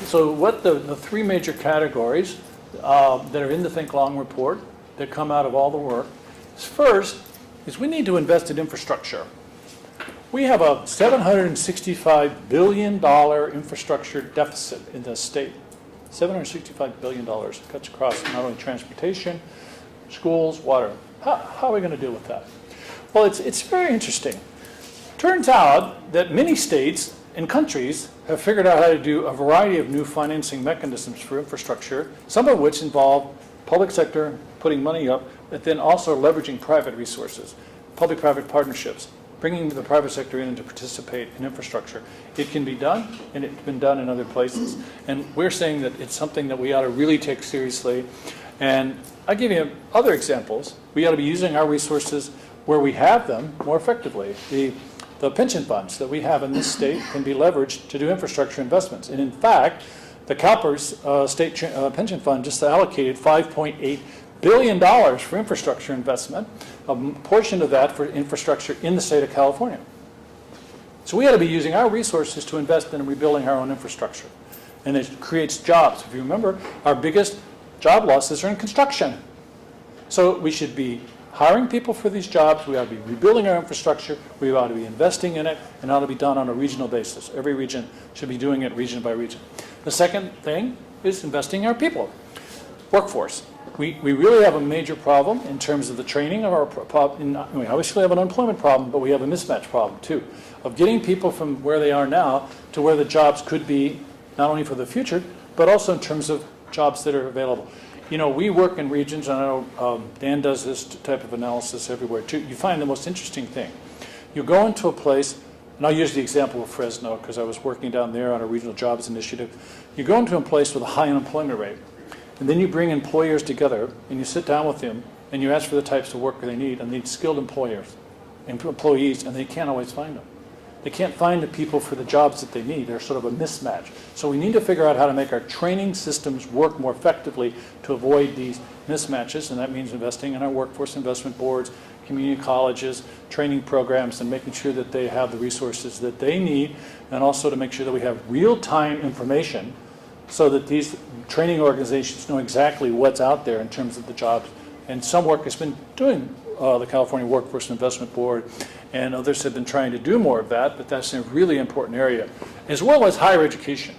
So what the three major categories that are in the Think Long report that come out of all the work is, first is we need to invest in infrastructure. We have a $765 billion infrastructure deficit in the state. $765 billion cuts across not only transportation, schools, water. How are we going to deal with that? Well, it's very interesting. Turns out that many states and countries have figured out how to do a variety of new financing mechanisms for infrastructure, some of which involve public sector putting money up, but then also leveraging private resources, public-private partnerships, bringing the private sector in to participate in infrastructure. It can be done, and it's been done in other places. And we're saying that it's something that we ought to really take seriously. And I'll give you other examples. We ought to be using our resources where we have them more effectively. The pension funds that we have in this state can be leveraged to do infrastructure investments. And in fact, the CalPERS state pension fund just allocated $5.8 billion for infrastructure investment, a portion of that for infrastructure in the state of California. So we ought to be using our resources to invest in rebuilding our own infrastructure. And it creates jobs. If you remember, our biggest job losses are in construction. So we should be hiring people for these jobs. We ought to be rebuilding our infrastructure. We ought to be investing in it, and it ought to be done on a regional basis. Every region should be doing it region by region. The second thing is investing in our people. Workforce. We really have a major problem in terms of the training of our we obviously have an unemployment problem, but we have a mismatch problem too, of getting people from where they are now to where the jobs could be, not only for the future, but also in terms of jobs that are available. You know, we work in regions, and I know Dan does this type of analysis everywhere too. You find the most interesting thing. You go into a place, and I'll use the example of Fresno because I was working down there on a regional jobs initiative. You go into a place with a high unemployment rate, and then you bring employers together, and you sit down with them, and you ask for the types of work they need, and they need skilled employees, and they can't always find them. They can't find the people for the jobs that they need. They're sort of a mismatch. So we need to figure out how to make our training systems work more effectively to avoid these mismatches, and that means investing in our workforce investment boards, community colleges, training programs, and making sure that they have the resources that they need, and also to make sure that we have real-time information so that these training organizations know exactly what's out there in terms of the jobs. And some work has been doing the California Workforce Investment Board, and others have been trying to do more of that, but that's a really important area, as well as higher education.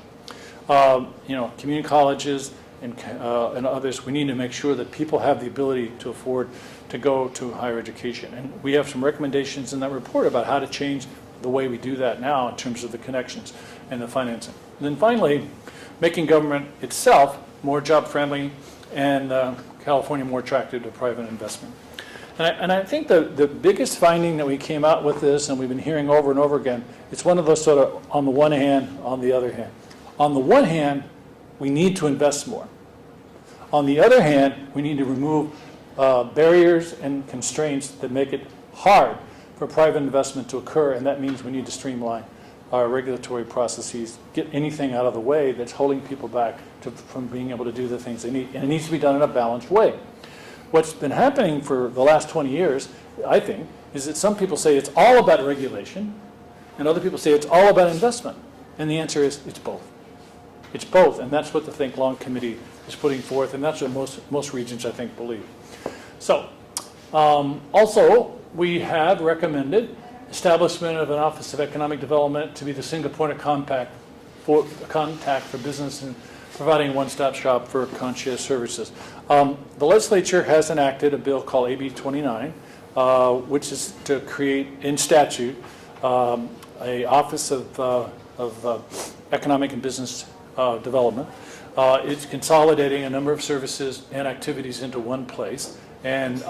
Community colleges and others, we need to make sure that people have the ability to afford to go to higher education. And we have some recommendations in that report about how to change the way we do that now in terms of the connections and the financing. And then finally, making government itself more job-friendly and California more attractive to private investment. And I think the biggest finding that we came out with this, and we've been hearing over and over again, it's one of those sort of on the one hand, on the other hand. On the one hand, we need to invest more. On the other hand, we need to remove barriers and constraints that make it hard for private investment to occur, and that means we need to streamline our regulatory processes, get anything out of the way that's holding people back from being able to do the things they need. And it needs to be done in a balanced way. What's been happening for the last 20 years, I think, is that some people say it's all about regulation, and other people say it's all about investment. And the answer is it's both. It's both, and that's what the Think Long Committee is putting forth, and that's what most regions, I think, believe. So, also, we have recommended establishment of an Office of Economic Development to be the single point of contact for business and providing a one-stop shop for concierge services. The legislature has enacted a bill called AB 29, which is to create in statute a Office of Economic and Business Development. It's consolidating a number of services and activities into one place, and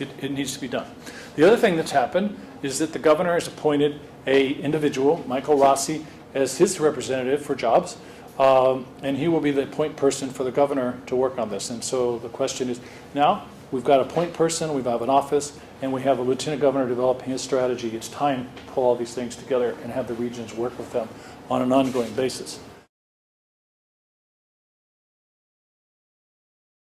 it needs to be done. The other thing that's happened is that the governor has appointed an individual, Michael Rossi, as his representative for jobs, and he will be the point person for the governor to work on this. And so the question is, now we've got a point person, we have an office, and we have a lieutenant governor developing his strategy. It's time to pull all these things together and have the regions work with them on an ongoing basis.